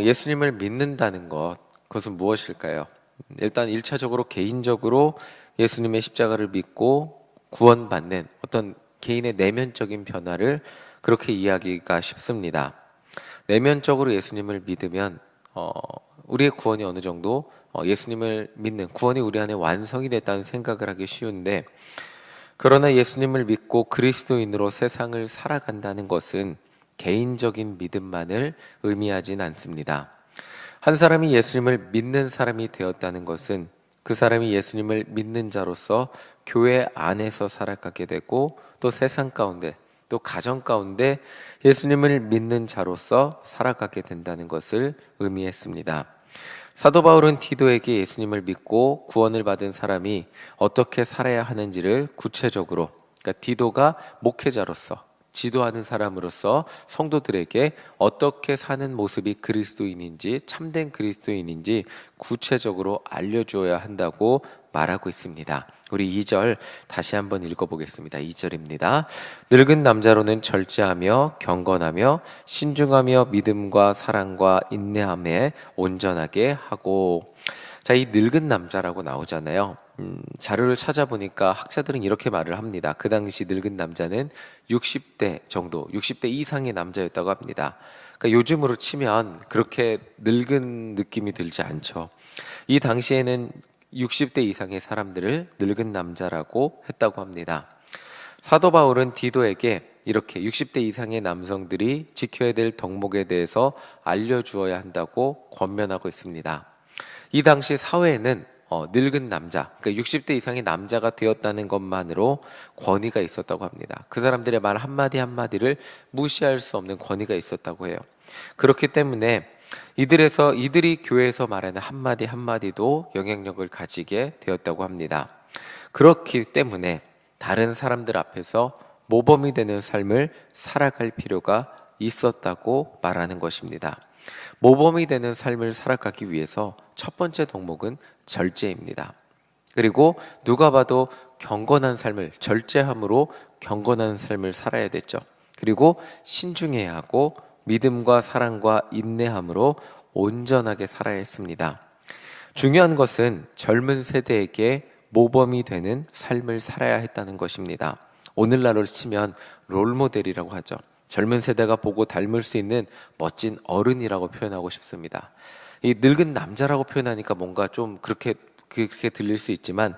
예수님을 믿는다는 것, 그것은 무엇일까요? 일단 1차적으로 개인적으로 예수님의 십자가를 믿고 구원받는 어떤 개인의 내면적인 변화를 그렇게 이해하기가 쉽습니다. 내면적으로 예수님을 믿으면 우리의 구원이 어느 정도 예수님을 믿는 구원이 우리 안에 완성이 됐다는 생각을 하기 쉬운데, 그러나 예수님을 믿고 그리스도인으로 세상을 살아간다는 것은 개인적인 믿음만을 의미하진 않습니다. 한 사람이 예수님을 믿는 사람이 되었다는 것은 그 사람이 예수님을 믿는 자로서 교회 안에서 살아가게 되고, 또 세상 가운데, 또 가정 가운데 예수님을 믿는 자로서 살아가게 된다는 것을 의미했습니다. 사도 바울은 디도에게 예수님을 믿고 구원을 받은 사람이 어떻게 살아야 하는지를 구체적으로, 그러니까 디도가 목회자로서 지도하는 사람으로서 성도들에게 어떻게 사는 모습이 그리스도인인지, 참된 그리스도인인지 구체적으로 알려주어야 한다고 말하고 있습니다. 우리 2절 다시 한번 읽어보겠습니다. 2절입니다. 늙은 남자로는 절제하며 경건하며 신중하며 믿음과 사랑과 인내함에 온전하게 하고. 자, 이 늙은 남자라고 나오잖아요. 자료를 찾아보니까 학자들은 이렇게 말을 합니다. 그 당시 늙은 남자는 60대 정도, 60대 이상의 남자였다고 합니다. 그러니까 요즘으로 치면 그렇게 늙은 느낌이 들지 않죠. 이 당시에는 60대 이상의 사람들을 늙은 남자라고 했다고 합니다. 사도 바울은 디도에게 이렇게 60대 이상의 남성들이 지켜야 될 덕목에 대해서 알려주어야 한다고 권면하고 있습니다. 이 당시 사회에는 늙은 남자, 그러니까 60대 이상의 남자가 되었다는 것만으로 권위가 있었다고 합니다. 그 사람들의 말 한마디 한마디를 무시할 수 없는 권위가 있었다고 해요. 그렇기 때문에 이들이 교회에서 말하는 한마디 한마디도 영향력을 가지게 되었다고 합니다. 그렇기 때문에 다른 사람들 앞에서 모범이 되는 삶을 살아갈 필요가 있었다고 말하는 것입니다. 모범이 되는 삶을 살아가기 위해서 첫 번째 덕목은 절제입니다. 그리고 누가 봐도 경건한 삶을, 절제함으로 경건한 삶을 살아야 됐죠. 그리고 신중해야 하고 믿음과 사랑과 인내함으로 온전하게 살아야 했습니다. 중요한 것은 젊은 세대에게 모범이 되는 삶을 살아야 했다는 것입니다. 오늘날로 치면 롤모델이라고 하죠. 젊은 세대가 보고 닮을 수 있는 멋진 어른이라고 표현하고 싶습니다. 이 늙은 남자라고 표현하니까 뭔가 좀 그렇게 들릴 수 있지만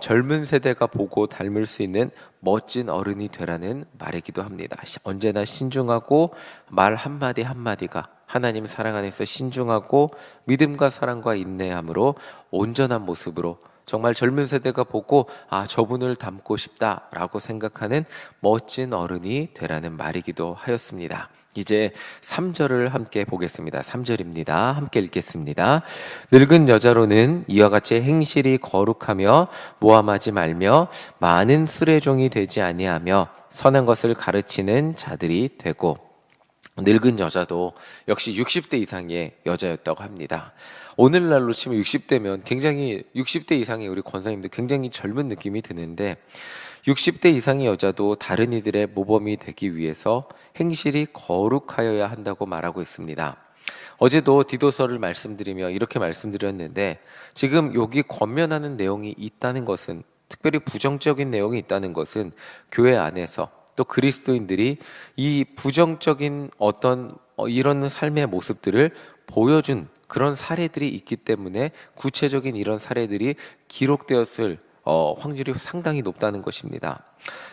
젊은 세대가 보고 닮을 수 있는 멋진 어른이 되라는 말이기도 합니다. 언제나 신중하고 말 한마디 한마디가 하나님 사랑 안에서 신중하고 믿음과 사랑과 인내함으로 온전한 모습으로 정말 젊은 세대가 보고 저분을 닮고 싶다라고 생각하는 멋진 어른이 되라는 말이기도 하였습니다. 이제 3절을 함께 보겠습니다. 3절입니다. 함께 읽겠습니다. 늙은 여자로는 이와 같이 행실이 거룩하며 모함하지 말며 많은 수레종이 되지 아니하며 선한 것을 가르치는 자들이 되고. 늙은 여자도 역시 60대 이상의 여자였다고 합니다. 오늘날로 치면 60대면 굉장히 60대 이상의 우리 권사님들 굉장히 젊은 느낌이 드는데 60대 이상의 여자도 다른 이들의 모범이 되기 위해서 행실이 거룩하여야 한다고 말하고 있습니다. 어제도 디도서를 말씀드리며 이렇게 말씀드렸는데 지금 여기 권면하는 내용이 있다는 것은, 특별히 부정적인 내용이 있다는 것은 교회 안에서 또 그리스도인들이 이 부정적인 어떤 이런 삶의 모습들을 보여준 그런 사례들이 있기 때문에 구체적인 이런 사례들이 기록되었을 확률이 상당히 높다는 것입니다.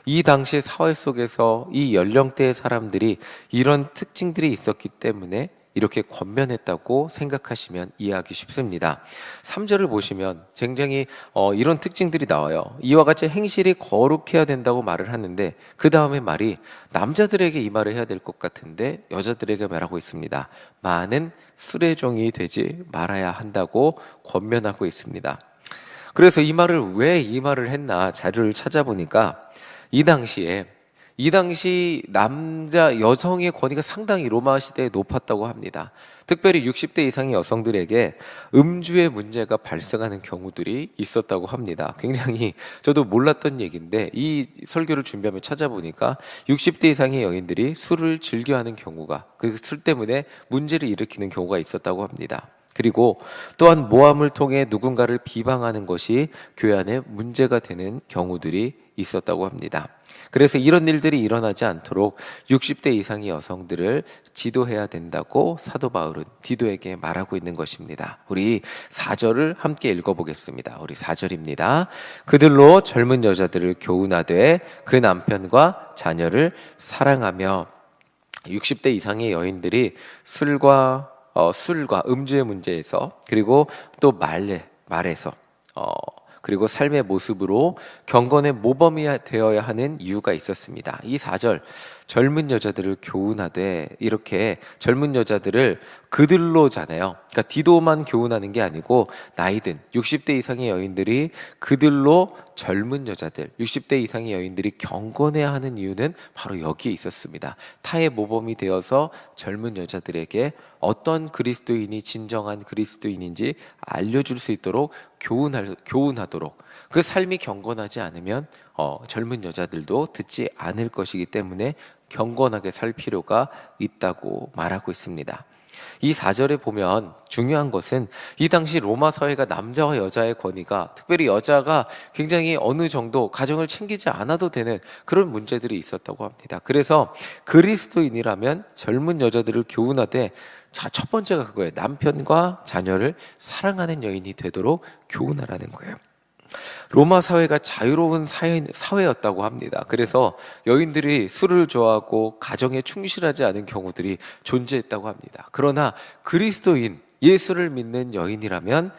이 당시 사회 속에서 이 연령대의 사람들이 이런 특징들이 있었기 때문에 이렇게 권면했다고 생각하시면 이해하기 쉽습니다. 3절을 보시면 굉장히 이런 특징들이 나와요. 이와 같이 행실이 거룩해야 된다고 말을 하는데 그 다음에 말이 남자들에게 이 말을 해야 될 것 같은데 여자들에게 말하고 있습니다. 많은 수레종이 되지 말아야 한다고 권면하고 있습니다. 그래서 왜 이 말을 했나 자료를 찾아보니까 이 당시에 이 당시 남자 여성의 권위가 상당히 로마 시대에 높았다고 합니다. 특별히 60대 이상의 여성들에게 음주의 문제가 발생하는 경우들이 있었다고 합니다. 굉장히 저도 몰랐던 얘기인데 이 설교를 준비하며 찾아보니까 60대 이상의 여인들이 술을 즐겨하는 경우가 그 술 때문에 문제를 일으키는 경우가 있었다고 합니다. 그리고 또한 모함을 통해 누군가를 비방하는 것이 교회 안에 문제가 되는 경우들이 있었다고 합니다. 그래서 이런 일들이 일어나지 않도록 60대 이상의 여성들을 지도해야 된다고 사도 바울은 디도에게 말하고 있는 것입니다. 우리 4절을 함께 읽어보겠습니다. 우리 4절입니다. 그들로 젊은 여자들을 교훈하되 그 남편과 자녀를 사랑하며 60대 이상의 여인들이 술과 음주의 문제에서 그리고 또 말에서 그리고 삶의 모습으로 경건의 모범이 되어야 하는 이유가 있었습니다. 이 4절 젊은 여자들을 교훈하되 이렇게 젊은 여자들을 그들로잖아요. 그러니까 디도만 교훈하는 게 아니고 나이든 60대 이상의 여인들이 그들로 젊은 여자들 60대 이상의 여인들이 경건해야 하는 이유는 바로 여기에 있었습니다. 타의 모범이 되어서 젊은 여자들에게 어떤 그리스도인이 진정한 그리스도인인지 알려줄 수 있도록 교훈하도록 그 삶이 경건하지 않으면 젊은 여자들도 듣지 않을 것이기 때문에 경건하게 살 필요가 있다고 말하고 있습니다. 이 4절에 보면 중요한 것은 이 당시 로마 사회가 남자와 여자의 권위가 특별히 여자가 굉장히 어느 정도 가정을 챙기지 않아도 되는 그런 문제들이 있었다고 합니다. 그래서 그리스도인이라면 젊은 여자들을 교훈하되 첫 번째가 그거예요. 남편과 자녀를 사랑하는 여인이 되도록 교훈하라는 거예요. 로마 사회가 자유로운 사회였다고 합니다. 그래서 여인들이 술을 좋아하고 가정에 충실하지 않은 경우들이 존재했다고 합니다. 그러나 그리스도인 예수를 믿는 여인이라면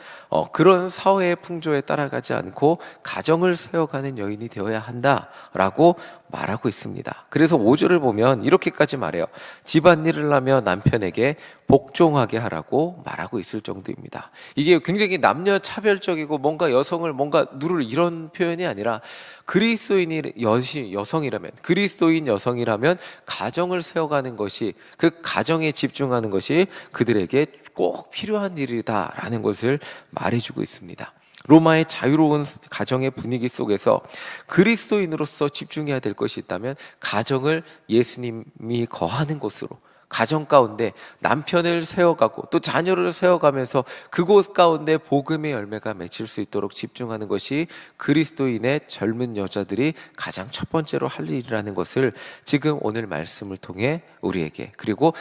그런 사회의 풍조에 따라가지 않고 가정을 세워가는 여인이 되어야 한다라고 말하고 있습니다. 그래서 5절을 보면 이렇게까지 말해요. 집안일을 하며 남편에게 복종하게 하라고 말하고 있을 정도입니다. 이게 굉장히 남녀 차별적이고 뭔가 여성을 뭔가 누를 이런 표현이 아니라 그리스도인 여성이라면 가정을 세워가는 것이 그 가정에 집중하는 것이 그들에게 꼭 필요한 일이다라는 것을 말해주고 있습니다. 로마의 자유로운 가정의 분위기 속에서 그리스도인으로서 집중해야 될 것이 있다면 가정을 예수님이 거하는 곳으로 가정 가운데 남편을 세워가고 또 자녀를 세워가면서 그곳 가운데 복음의 열매가 맺힐 수 있도록 집중하는 것이 그리스도인의 젊은 여자들이 가장 첫 번째로 할 일이라는 것을 지금 오늘 말씀을 통해 우리에게 그리고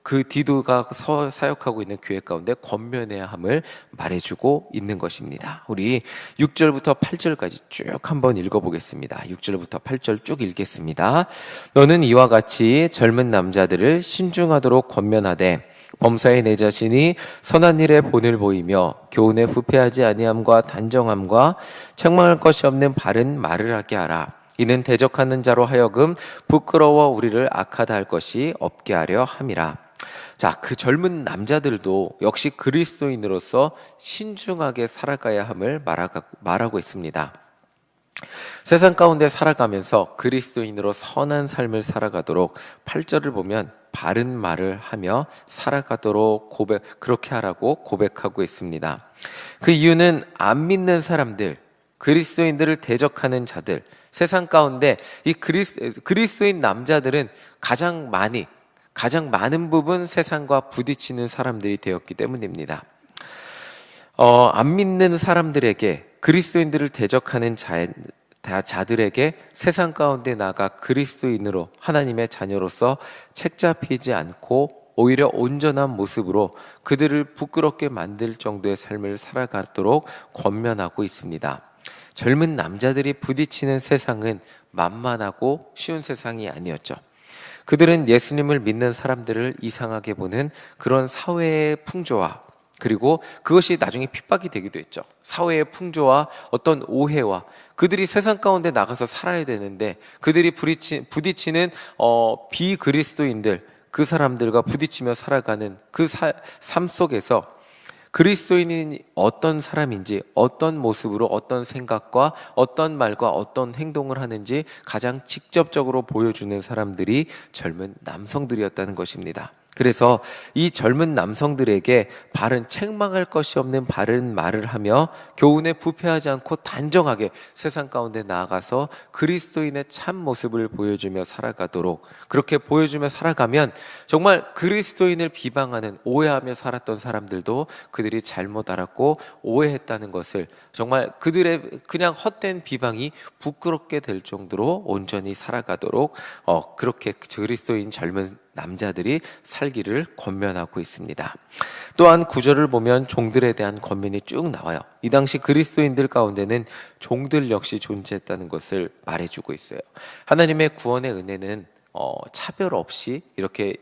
그 디도가 사역하고 있는 교회 가운데 권면해야 함을 말해주고 있는 것입니다. 우리 6절부터 8절까지 쭉 한번 읽어보겠습니다. 6절부터 8절 쭉 읽겠습니다. 너는 이와 같이 젊은 남자들을 신중하도록 권면하되 범사에 내 자신이 선한 일에 본을 보이며 교훈에 후패하지 아니함과 단정함과 책망할 것이 없는 바른 말을 하게 하라. 이는 대적하는 자로 하여금 부끄러워 우리를 악하다 할 것이 없게 하려 함이라. 자, 그 젊은 남자들도 역시 그리스도인으로서 신중하게 살아가야 함을 말하고 있습니다. 세상 가운데 살아가면서 그리스도인으로 선한 삶을 살아가도록 8절을 보면 바른 말을 하며 살아가도록 그렇게 하라고 고백하고 있습니다. 그 이유는 안 믿는 사람들, 그리스도인들을 대적하는 자들, 세상 가운데 이 그리스도인 남자들은 가장 많은 부분 세상과 부딪히는 사람들이 되었기 때문입니다. 안 믿는 사람들에게 그리스도인들을 대적하는 자들에게 세상 가운데 나가 그리스도인으로 하나님의 자녀로서 책잡히지 않고 오히려 온전한 모습으로 그들을 부끄럽게 만들 정도의 삶을 살아가도록 권면하고 있습니다. 젊은 남자들이 부딪히는 세상은 만만하고 쉬운 세상이 아니었죠. 그들은 예수님을 믿는 사람들을 이상하게 보는 그런 사회의 풍조와 그리고 그것이 나중에 핍박이 되기도 했죠. 사회의 풍조와 어떤 오해와 그들이 세상 가운데 나가서 살아야 되는데 그들이 부딪히는 비그리스도인들 그 사람들과 부딪히며 살아가는 그 삶 속에서 그리스도인이 어떤 사람인지, 어떤 모습으로, 어떤 생각과 어떤 말과 어떤 행동을 하는지 가장 직접적으로 보여주는 사람들이 젊은 남성들이었다는 것입니다. 그래서 이 젊은 남성들에게 바른, 책망할 것이 없는 바른 말을 하며 교훈에 부패하지 않고 단정하게 세상 가운데 나아가서 그리스도인의 참 모습을 보여주며 살아가도록, 그렇게 보여주며 살아가면 정말 그리스도인을 비방하는, 오해하며 살았던 사람들도 그들이 잘못 알았고 오해했다는 것을, 정말 그들의 그냥 헛된 비방이 부끄럽게 될 정도로 온전히 살아가도록 그렇게 그리스도인 젊은 남자들이 살기를 권면하고 있습니다. 또한 구절을 보면 종들에 대한 권면이 쭉 나와요. 이 당시 그리스도인들 가운데는 종들 역시 존재했다는 것을 말해주고 있어요. 하나님의 구원의 은혜는 차별 없이 이렇게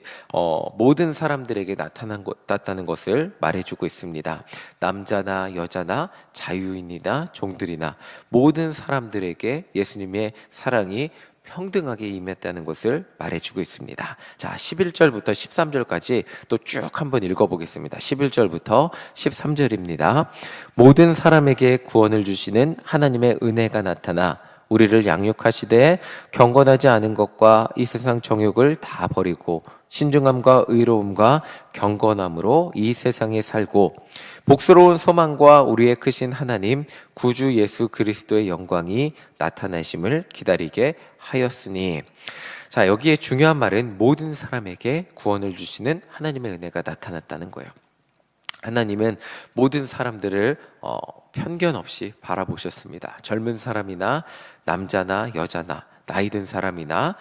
모든 사람들에게 나타났다는 것을 말해주고 있습니다. 남자나 여자나 자유인이나 종들이나 모든 사람들에게 예수님의 사랑이 평등하게 임했다는 것을 말해주고 있습니다. 자, 11절부터 13절까지 또 쭉 한번 읽어보겠습니다. 11절부터 13절입니다. 모든 사람에게 구원을 주시는 하나님의 은혜가 나타나 우리를 양육하시되 경건하지 않은 것과 이 세상 정욕을 다 버리고 신중함과 의로움과 경건함으로 이 세상에 살고 복스러운 소망과 우리의 크신 하나님 구주 예수 그리스도의 영광이 나타나심을 기다리게 하였으니. 자, 여기에 중요한 말은 모든 사람에게 구원을 주시는 하나님의 은혜가 나타났다는 거예요. 하나님은 모든 사람들을 편견 없이 바라보셨습니다. 젊은 사람이나 남자나 여자나 나이든 사람이나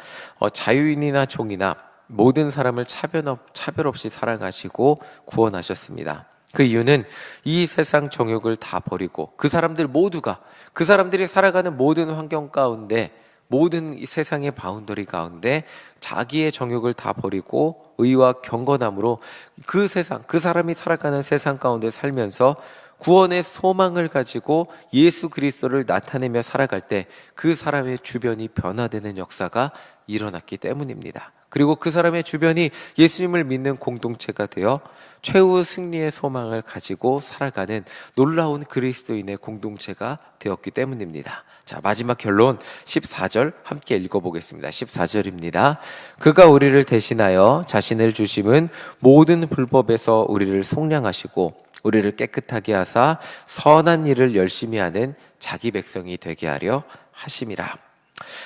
자유인이나 종이나 모든 사람을 차별 없이 사랑하시고 구원하셨습니다. 그 이유는 이 세상 정욕을 다 버리고 그 사람들 모두가, 그 사람들이 살아가는 모든 환경 가운데, 모든 이 세상의 바운더리 가운데 자기의 정욕을 다 버리고 의와 경건함으로 그 세상, 그 사람이 살아가는 세상 가운데 살면서 구원의 소망을 가지고 예수 그리스도를 나타내며 살아갈 때 그 사람의 주변이 변화되는 역사가 일어났기 때문입니다. 그리고 그 사람의 주변이 예수님을 믿는 공동체가 되어 최후 승리의 소망을 가지고 살아가는 놀라운 그리스도인의 공동체가 되었기 때문입니다. 자, 마지막 결론 14절 함께 읽어보겠습니다. 14절입니다. 그가 우리를 대신하여 자신을 주심은 모든 불법에서 우리를 속량하시고 우리를 깨끗하게 하사 선한 일을 열심히 하는 자기 백성이 되게 하려 하심이라.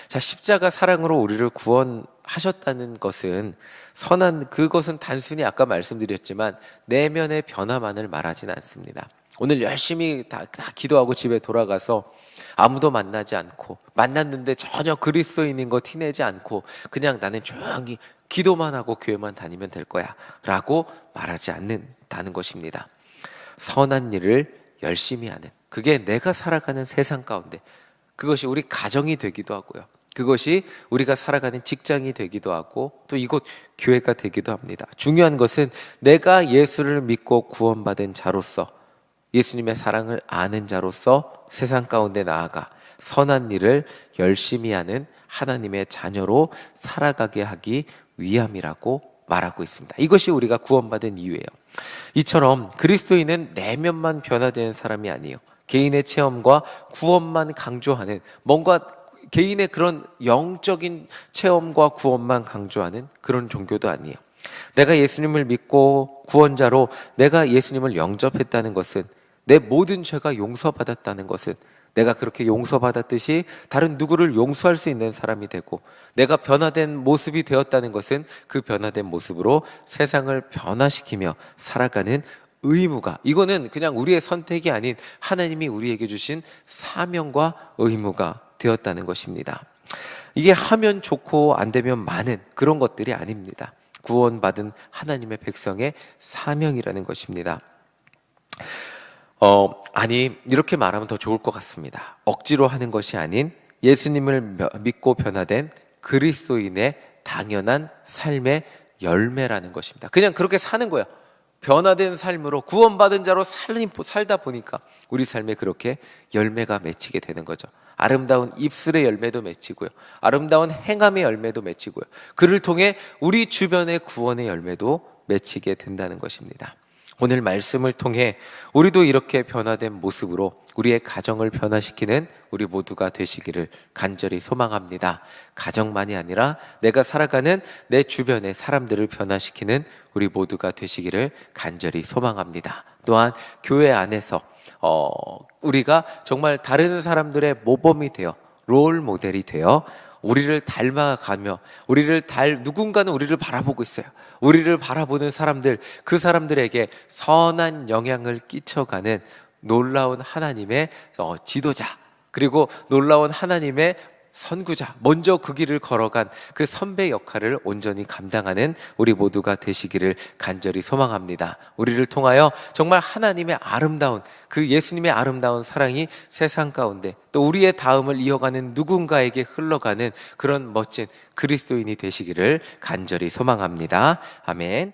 자, 십자가 사랑으로 우리를 구원하셨다는 것은 그것은 단순히 아까 말씀드렸지만 내면의 변화만을 말하진 않습니다. 오늘 열심히 다 기도하고 집에 돌아가서 아무도 만나지 않고, 만났는데 전혀 그리스도인인 거 티내지 않고 그냥 나는 조용히 기도만 하고 교회만 다니면 될 거야 라고 말하지 않는다는 것입니다. 선한 일을 열심히 하는, 그게 내가 살아가는 세상 가운데, 그것이 우리 가정이 되기도 하고요, 그것이 우리가 살아가는 직장이 되기도 하고 또 이곳 교회가 되기도 합니다. 중요한 것은 내가 예수를 믿고 구원받은 자로서, 예수님의 사랑을 아는 자로서 세상 가운데 나아가 선한 일을 열심히 하는 하나님의 자녀로 살아가게 하기 위함이라고 말하고 있습니다. 이것이 우리가 구원받은 이유예요. 이처럼 그리스도인은 내면만 변화되는 사람이 아니에요. 개인의 체험과 구원만 강조하는, 뭔가 개인의 그런 영적인 체험과 구원만 강조하는 그런 종교도 아니에요. 내가 예수님을 믿고 구원자로 내가 예수님을 영접했다는 것은, 내 모든 죄가 용서받았다는 것은, 내가 그렇게 용서받았듯이 다른 누구를 용서할 수 있는 사람이 되고, 내가 변화된 모습이 되었다는 것은 그 변화된 모습으로 세상을 변화시키며 살아가는 의무가, 이거는 그냥 우리의 선택이 아닌 하나님이 우리에게 주신 사명과 의무가 되었다는 것입니다. 이게 하면 좋고 안 되면 많은 그런 것들이 아닙니다. 구원받은 하나님의 백성의 사명이라는 것입니다. 아니, 이렇게 말하면 더 좋을 것 같습니다. 억지로 하는 것이 아닌 예수님을 믿고 변화된 그리스도인의 당연한 삶의 열매라는 것입니다. 그냥 그렇게 사는 거예요. 변화된 삶으로 구원받은 자로 살다 보니까 우리 삶에 그렇게 열매가 맺히게 되는 거죠. 아름다운 입술의 열매도 맺히고요, 아름다운 행함의 열매도 맺히고요, 그를 통해 우리 주변의 구원의 열매도 맺히게 된다는 것입니다. 오늘 말씀을 통해 우리도 이렇게 변화된 모습으로 우리의 가정을 변화시키는 우리 모두가 되시기를 간절히 소망합니다. 가정만이 아니라 내가 살아가는 내 주변의 사람들을 변화시키는 우리 모두가 되시기를 간절히 소망합니다. 또한 교회 안에서 우리가 정말 다른 사람들의 모범이 되어 롤 모델이 되어 우리를 닮아가며 누군가는 우리를 바라보고 있어요. 우리를 바라보는 사람들, 그 사람들에게 선한 영향을 끼쳐가는 놀라운 하나님의 지도자, 그리고 놀라운 하나님의 선구자, 먼저 그 길을 걸어간 그 선배 역할을 온전히 감당하는 우리 모두가 되시기를 간절히 소망합니다. 우리를 통하여 정말 하나님의 아름다운 그 예수님의 아름다운 사랑이 세상 가운데 또 우리의 다음을 이어가는 누군가에게 흘러가는 그런 멋진 그리스도인이 되시기를 간절히 소망합니다. 아멘.